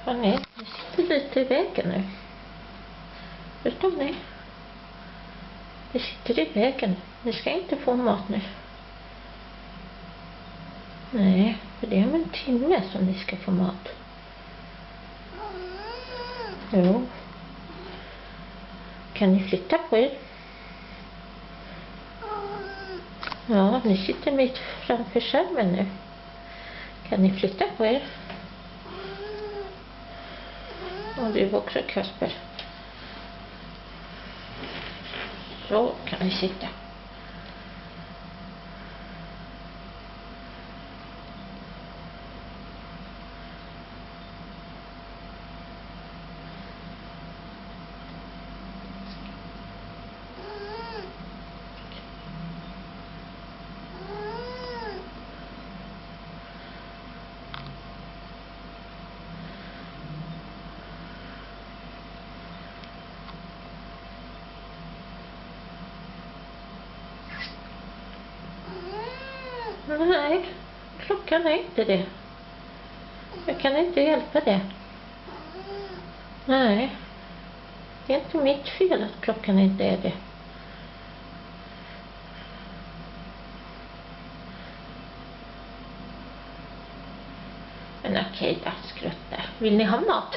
Hörrni, det sitter lite i vägen nu. Förstår ni? Det sitter i vägen. Ni ska inte få mat nu. Nej, för det är om en timme som ni ska få mat. Jo. Kan ni flytta på er? Ja, ni sitter mitt framför skärmen nu. Kan ni flytta på er? Och du också, Kasper. Så kan ni sitta. Nej, klockan är inte det. Jag kan inte hjälpa det. Nej, det är inte mitt fel att klockan inte är det. Men okej då, skrutta. Vill ni ha mat?